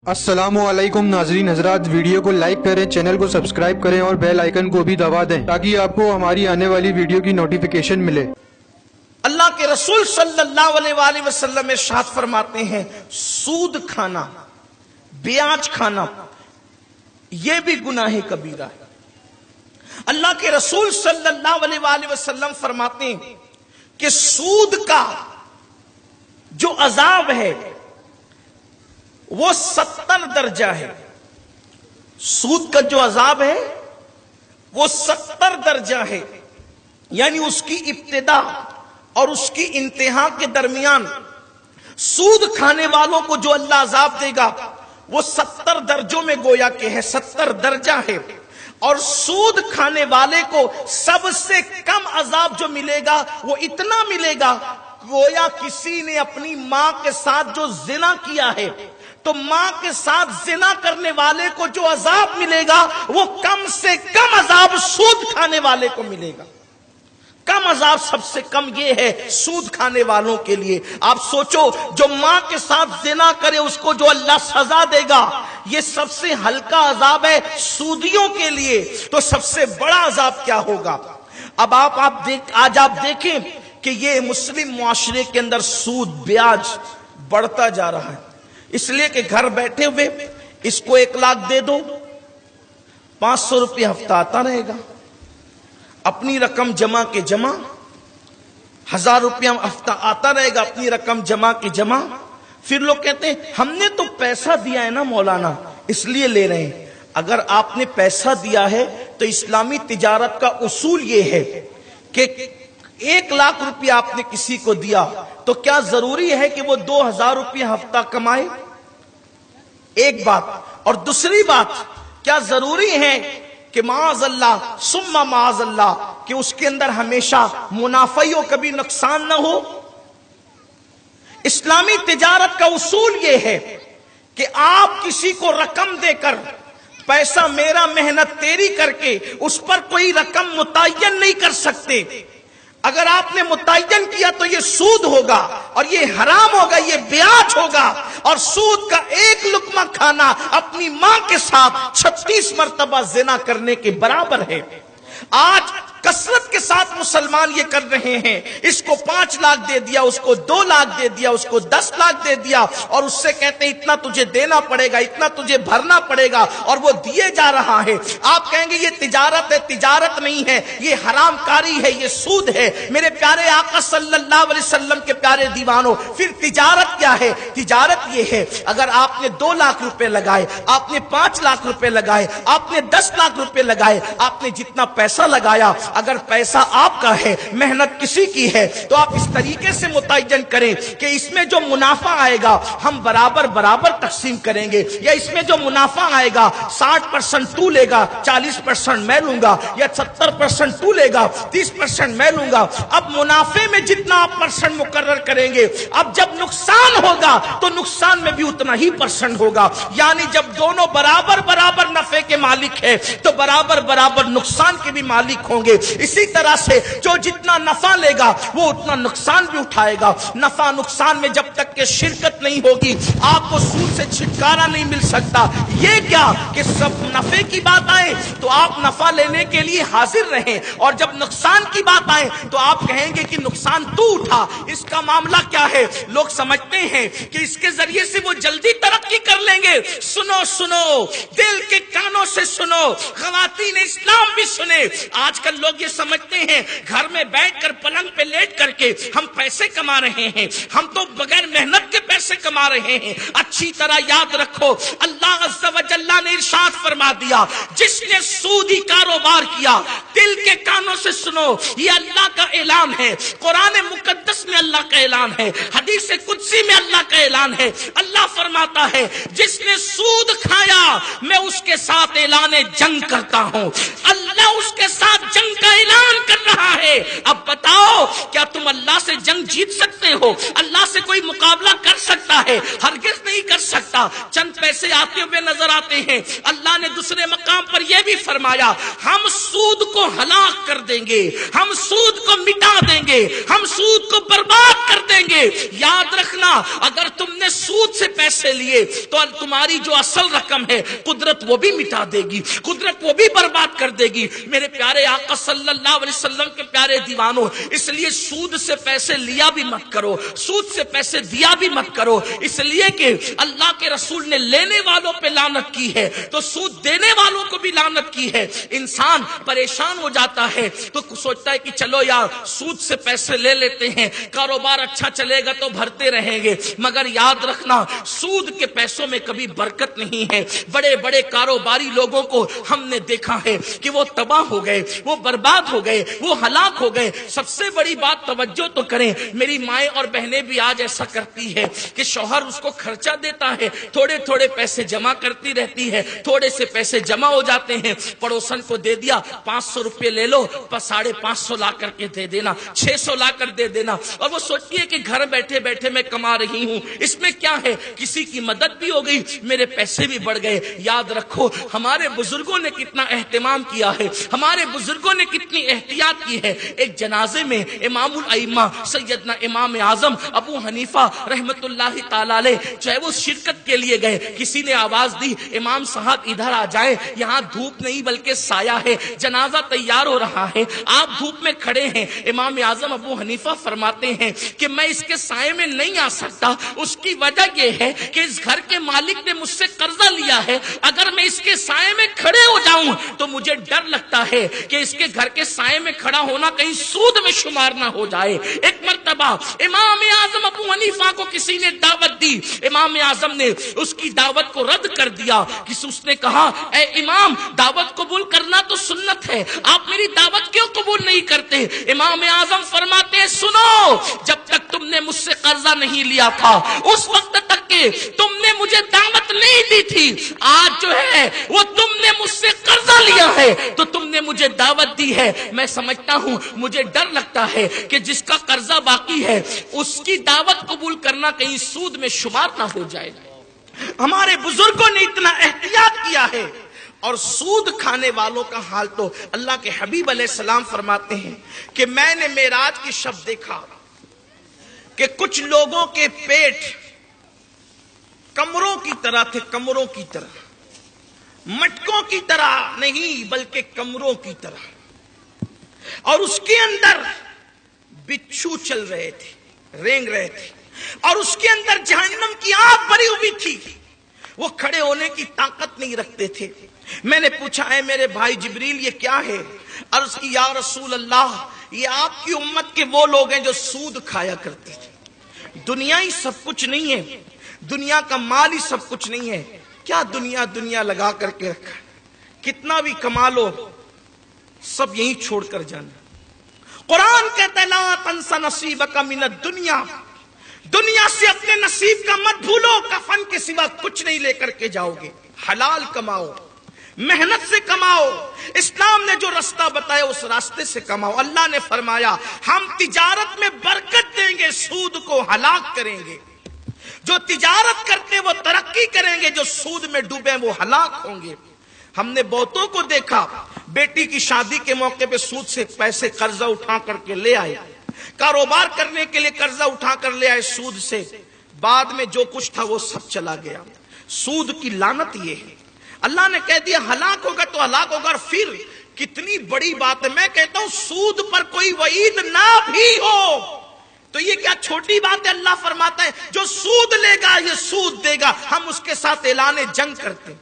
अस्सलामुअलैकुम नाजरीन हजरात, वीडियो को लाइक करें, चैनल को सब्सक्राइब करें और बेल आइकन को भी दबा दें ताकि आपको हमारी आने वाली वीडियो की नोटिफिकेशन मिले। अल्लाह के रसूल सल्लल्लाहु अलैहि वसल्लम इरशाद फरमाते हैं, सूद खाना, ब्याज खाना, यह भी गुनाह कबीरा है। अल्लाह के रसूल सल्लल्लाहु अलैहि वसल्लम फरमाते हैं कि सूद का जो अजाब है वो 70 दर्जा है। सूद का जो अजाब है वो 70 दर्जा है, यानी उसकी इब्तिदा और उसकी इंतहा के दरमियान सूद खाने वालों को जो अल्लाह अजाब देगा वो 70 दर्जों में गोया के है, 70 दर्जा है। और सूद खाने वाले को सबसे कम अजाब जो मिलेगा वो इतना मिलेगा, गोया किसी ने अपनी मां के साथ जो जिना किया है, तो मां के साथ जिना करने वाले को जो अजाब मिलेगा वो कम से कम अजाब सूद खाने वाले को मिलेगा। कम अजाब सबसे कम ये है सूद खाने वालों के लिए। आप सोचो, जो मां के साथ जिना करे उसको जो अल्लाह सजा देगा, ये सबसे हल्का अजाब है सूदियों के लिए, तो सबसे बड़ा अजाब क्या होगा। अब आज आप देखें कि ये मुस्लिम मुआशरे के अंदर सूद ब्याज बढ़ता जा रहा है, इसलिए कि घर बैठे हुए इसको 1 लाख दे दो, 500 रुपये हफ्ता आता रहेगा, अपनी रकम जमा के जमा, 1000 रुपया हफ्ता आता रहेगा, अपनी रकम जमा के जमा। फिर लोग कहते हैं हमने तो पैसा दिया है ना मौलाना, इसलिए ले रहे हैं। अगर आपने पैसा दिया है तो इस्लामी तिजारत का उसूल ये है कि 1 लाख रुपया आपने किसी को दिया तो क्या जरूरी है कि वो 2000 रुपया हफ्ता कमाए? एक बात। और दूसरी बात, क्या जरूरी है कि माअज़ल्लाह सुम्मा माअज़ल्लाह कि उसके अंदर हमेशा मुनाफा हो, कभी नुकसान ना हो? इस्लामी तिजारत का उसूल यह है कि आप किसी को रकम देकर, पैसा मेरा मेहनत तेरी करके उस पर कोई रकम मुतय्यन नहीं कर सकते। अगर आपने मुतय्यन किया तो ये सूद होगा और ये हराम होगा, ये ब्याज होगा। और सूद का एक लुकमा खाना अपनी मां के साथ 36 मर्तबा जिना करने के बराबर है। आज कसरत के साथ मुसलमान ये कर रहे हैं, इसको 5 लाख दे दिया, उसको 2 लाख दे दिया, उसको 10 लाख दे दिया, और उससे कहते हैं इतना तुझे देना पड़ेगा, इतना तुझे भरना पड़ेगा, और वो दिए जा रहा है। आप कहेंगे ये तिजारत है, तिजारत नहीं है, ये हरामकारी है, ये सूद है। मेरे प्यारे आका सल्लल्लाहु अलैहि वसल्लम के प्यारे दीवानों, फिर तिजारत क्या है? तिजारत ये है, अगर आपने 2 लाख रुपए लगाए, आपने 5 लाख रुपए लगाए, आपने 10 लाख रुपए लगाए, आपने जितना पैसा लगाया, अगर पैसा आपका है, मेहनत किसी की है, तो आप इस तरीके से मुतय्यन करें कि इसमें जो मुनाफा आएगा हम बराबर बराबर तकसीम करेंगे, या इसमें जो मुनाफा आएगा 60% तू लेगा, 40% मैं लूंगा, या 70% तू लेगा, 30% मैं लूंगा। अब मुनाफे में जितना आप परसेंट मुकर्रर करेंगे, अब जब नुकसान होगा तो नुकसान में भी उतना ही परसेंट होगा। यानी जब दोनों बराबर बराबर नफे के मालिक है तो बराबर बराबर नुकसान के भी मालिक होंगे। इसी तरह से जो जितना नफा लेगा वो उतना नुकसान भी उठाएगा। नफा नुकसान में जब तक के शिरकत नहीं होगी आपको सूद से छुटकारा नहीं मिल सकता। ये क्या कि सब नफे की बात आए तो आप नफा लेने के लिए हाजिर रहें, और जब नुकसान की बात आए तो आप कहेंगे कि नुकसान तू उठा। इसका मामला क्या है? लोग समझते हैं कि इसके जरिए से वो जल्दी तरक्की कर लेंगे। सुनो सुनो, दिल के कानों से सुनो, ख़वातीन इस्लाम भी सुने। आजकल लोग ये समझते हैं घर में बैठकर पलंग पे लेट करके हम पैसे कमा रहे हैं, हम तो बगैर मेहनत के पैसे कमा रहे हैं। अच्छी तरह याद रखो, अल्लाह अज़्ज़ा व जल्ला ने इरशाद फरमा दिया, जिसने सूदी कारोबार किया, दिल के कानों से सुनो, ये अल्लाह का ऐलान है। कुरान मुकद्दस में अल्लाह का ऐलान है, हदीस कुदसी में अल्लाह का ऐलान है। अल्लाह फरमाता है, जिसने सूद खाया मैं उसके साथ ऐलान जंग करता हूं। अल्लाह उसके साथ जंग जंग का ऐलान कर रहा है। अब बताओ, क्या तुम अल्लाह से जंग जीत सकते हो? अल्लाह से कोई मुकाबला कर सकता है? हरगिज़ नहीं कर सकता। चंद पैसे आते हुए नजर आते हैं। अल्लाह ने दूसरे मकाम पर यह भी फरमाया, हम सूद को हलाक कर देंगे, हम सूद को मिटा देंगे, हम सूद को बर्बाद कर देंगे। याद रखना, अगर तुमने सूद से पैसे लिए तो तुम्हारी जो असल रकम है कुदरत वो भी मिटा देगी, कुदरत वो भी बर्बाद कर देगी। मेरे प्यारे आका सल्लल्लाहु अलैहि वसल्लम के प्यारे दीवानों, इसलिए सूद से पैसे लिया भी मत करो, सूद से पैसे दिया भी मत करो, इसलिए कि अल्लाह के रसूल ने लेने वालों पे लानत की है तो सूद देने वालों को भी लानत की है। इंसान परेशान हो जाता है तो सोचता है कि चलो यार सूद से पैसे ले लेते हैं, कारोबार अच्छा चलेगा तो भरते रहेंगे, मगर याद रखना सूद के पैसों में कभी बरकत नहीं है। बड़े बड़े कारोबारी लोगों को हमने देखा है कि वो तबाह हो गए, वो बर्बाद हो गए, वो हलाक हो गए। सबसे बड़ी बात तवज्जो तो करें, मेरी माएं और बहनें भी आज ऐसा करती है कि शौहर उसको खर्चा देता है, थोड़े थोड़े पैसे जमा करती रहती है, थोड़े से पैसे जमा हो जाते हैं, पड़ोसन को दे दिया, 500 रुपये ले लो, 550 ला करके दे देना, 600 ला कर दे देना, और वो सोचती है कि घर बैठे बैठे मैं कमा रही हूं, इसमें क्या है, किसी की मदद भी हो गई, मेरे पैसे भी बढ़ गए। याद रखो, हमारे बुजुर्गों ने कितना एहतमाम किया है, हमारे बुजुर्गों ने कितनी एहतियात की है। एक जनाजे में इमामुल अइम्मा सैयदना इमाम आजम अबू हनीफा रहमतुल्लाहि ताला अलैह जो है वो शिरकत के लिए गए। किसी ने आवाज दी, इमाम साहब इधर आ जाए, यहाँ धूप नहीं बल्कि साया है, जनाजा तैयार हो रहा है, आप धूप में खड़े हैं। इमाम आजम अबू हनीफा फरमाते हैं कि मैं इसके साए में नहीं आ सकता। उसकी वजह यह है कि इस घर के मालिक ने मुझसे कर्जा लिया है, अगर मैं इसके साए में खड़े हो जाऊं तो मुझे डर लगता है कि इसके घर के साए में खड़ा होना कहीं सूद में शुमार ना हो जाए। एक मर्तबा इमाम आजम अबू हनीफा को किसी ने दावत दी, इमाम आजम ने उसकी दावत को रद्द कर दिया। उसने कहा, ए इमाम, दावत कबूल करना तो सुन्नत है, आप मेरी दावत क्यों कबूल नहीं करते? इमाम आजम फरमाते हैं, सुनो, जब तक तुमने मुझसे कर्जा नहीं लिया था उस वक्त तक के तुमने मुझे दावत नहीं दी थी, आज जो है वो तुमने मुझसे कर्जा लिया है तो तुमने मुझे दावत दी है। मैं समझता हूं, मुझे डर लगता है कि जिसका कर्जा बाकी है उसकी दावत कबूल करना कहीं सूद में शुमार ना हो जाए। हमारे बुजुर्गों ने इतना एहतियात किया है, और सूद खाने वालों का हाल तो अल्लाह के हबीब अलैहिस्सलाम फरमाते हैं कि मैंने मेराज की शब देखा कि कुछ लोगों के पेट कमरों की तरह थे, कमरों की तरह, मटकों की तरह नहीं बल्कि कमरों की तरह, और उसके अंदर बिच्छू चल रहे थे, रेंग रहे थे, और उसके अंदर जहन्नम की आग भरी हुई थी। वो खड़े होने की ताकत नहीं रखते थे। मैंने पूछा, है मेरे भाई जिब्रील ये क्या है? अर्ज की, या रसूल अल्लाह, ये आपकी उम्मत के वो लोग हैं जो सूद खाया करते थे। दुनिया ही सब कुछ नहीं है, दुनिया का माल ही सब कुछ नहीं है। क्या दुनिया दुनिया लगा करके रखा, कितना भी कमा लो सब यही छोड़कर जाना। कुरान कहता है, ला तंसा नसीबका मिनद दुनिया, दुनिया से अपने नसीब का मत भूलो, कफन के सिवा कुछ नहीं लेकर के जाओगे। हलाल कमाओ, मेहनत से कमाओ, इस्लाम ने जो रास्ता बताया उस रास्ते से कमाओ। अल्लाह ने फरमाया, हम तिजारत में बरकत देंगे, सूद को हलाक करेंगे। जो तिजारत करते वो तरक्की करेंगे, जो सूद में डूबे वो हलाक होंगे। हमने बहुतों को देखा, बेटी की शादी के मौके पे सूद से पैसे कर्जा उठा करके ले आए, कारोबार करने के लिए कर्जा उठा कर ले आए सूद से, बाद में जो कुछ था वो सब चला गया। सूद की लानत ये है। अल्लाह ने कह दिया हलाक होगा तो हलाक होगा। और फिर कितनी बड़ी बात है, मैं कहता हूं सूद पर कोई वईद ना भी हो तो ये क्या छोटी बात है। अल्लाह फरमाता है जो सूद लेगा ये सूद देगा, हम उसके साथ ऐलान जंग करते हैं।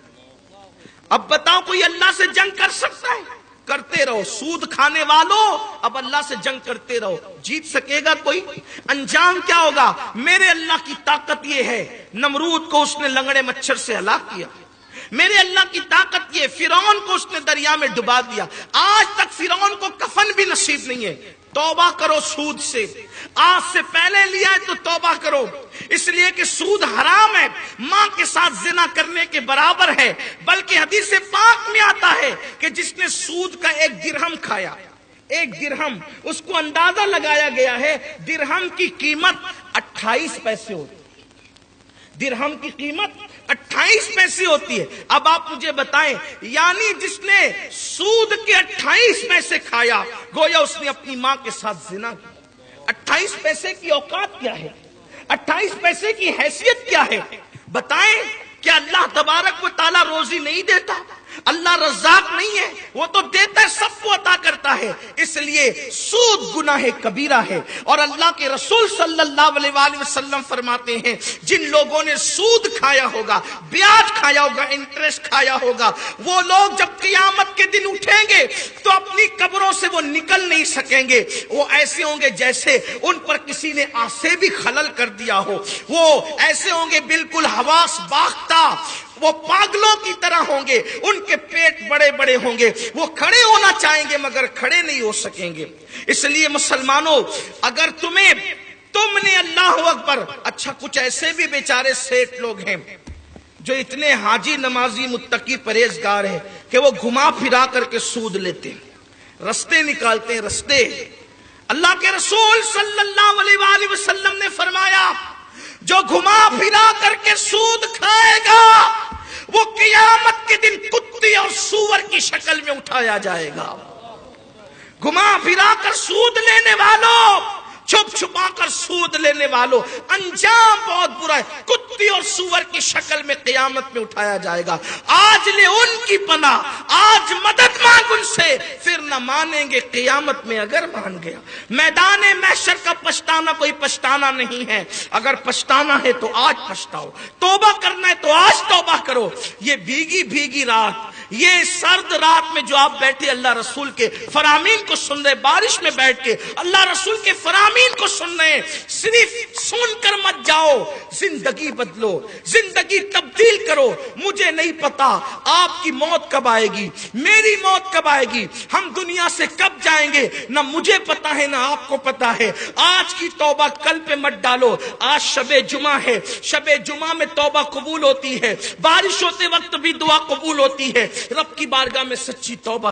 अब बताओ कोई अल्लाह से जंग कर सकता है? करते रहो सूद खाने वालों, अब अल्लाह से जंग करते रहो। जीत सकेगा कोई? अंजाम क्या होगा? मेरे अल्लाह की ताकत ये है, नमरूद को उसने लंगड़े मच्छर से हलाक किया। मेरे अल्लाह की ताकत ये, फिरौन को उसने दरिया में डुबा दिया। आज तक फिरौन को कफन भी नसीब नहीं है। तौबा करो सूद से, आज से पहले लिया है तो तौबा करो, इसलिए कि सूद हराम है, मां के साथ जिना करने के बराबर है। बल्कि हदीस पाक में आता है कि जिसने सूद का 1 दिरहम खाया, ایک درہم، اس کو اندازہ لگایا گیا ہے درہم کی قیمت 28 پیسے ہوتی ہے، درہم کی قیمت 28 پیسے ہوتی ہے۔ اب آپ مجھے بتائیں، یعنی جس نے سود کے 28 پیسے کھایا گویا اس نے اپنی ماں کے ساتھ زنا کیا۔ 28 پیسے کی اوقات کیا ہے؟ 28 پیسے کی حیثیت کیا ہے؟ بتائیں، کیا اللہ تبارک و تعالیٰ روزی نہیں دیتا؟ اللہ رزاق نہیں ہے؟ وہ تو دیتا ہے، سب کو عطا کرتا ہے۔ اس لیے سود گناہ کبیرہ ہے، اور اللہ کے رسول صلی اللہ علیہ وآلہ وسلم فرماتے ہیں جن لوگوں نے سود کھایا ہوگا، بیاج کھایا ہوگا، انٹرسٹ کھایا ہوگا، وہ لوگ جب قیامت کے دن اٹھیں گے تو اپنی قبروں سے وہ نکل نہیں سکیں گے۔ وہ ایسے ہوں گے جیسے ان پر کسی نے آسے بھی خلل کر دیا ہو، وہ ایسے ہوں گے بالکل حواس باختہ، وہ پاگلوں کی طرح ہوں گے، ان کے پیٹ بڑے بڑے ہوں گے، وہ کھڑے ہونا چاہیں گے مگر کھڑے نہیں ہو سکیں گے۔ اس لیے مسلمانوں، اگر تم نے اللہ اکبر، اچھا کچھ ایسے بھی بیچارے سیٹ لوگ ہیں جو اتنے حاجی نمازی متقی پرہیزگار ہیں کہ وہ گھما پھرا کر کے سود لیتے ہیں، رستے نکالتے ہیں، رستے۔ اللہ کے رسول صلی اللہ علیہ وآلہ وسلم نے فرمایا جو گھما پھرا کر کے سود کھائے گا وہ قیامت کے دن کتے اور سور کی شکل میں اٹھایا جائے گا۔ گھما پھرا کر سود لینے والوں، چھپ چھپا کر سود لینے والوں، انجام بہت برا ہے، کتے اور سور کی شکل میں قیامت میں اٹھایا جائے گا۔ آج لے ان کی پناہ، آج مدد مانگ ان سے، پھر نہ مانیں گے قیامت میں اگر مان گیا۔ میدان محشر کا پچھتانا کوئی پچھتانا نہیں ہے، اگر پچھتانا ہے تو آج پچھتاؤ، توبہ کرنا ہے تو آج توبہ کرو۔ یہ بھیگی بھیگی رات، یہ سرد رات میں جو آپ بیٹھے اللہ رسول کے فرامین کو سن رہے، بارش میں بیٹھ کے اللہ رسول کے فرامین کو سن رہے، صرف سن کر مت جاؤ، زندگی بدلو، زندگی تبدیل کرو۔ مجھے نہیں پتا آپ کی موت کب آئے گی، میری موت کب آئے گی، ہم دنیا سے کب جائیں گے، نہ مجھے پتا ہے نہ آپ کو پتا ہے۔ آج کی توبہ کل پہ مت ڈالو۔ آج شب جمعہ ہے، شب جمعہ میں توبہ قبول ہوتی ہے، بارش ہوتے وقت بھی دعا قبول ہوتی ہے۔ رب کی بارگاہ میں سچی توبہ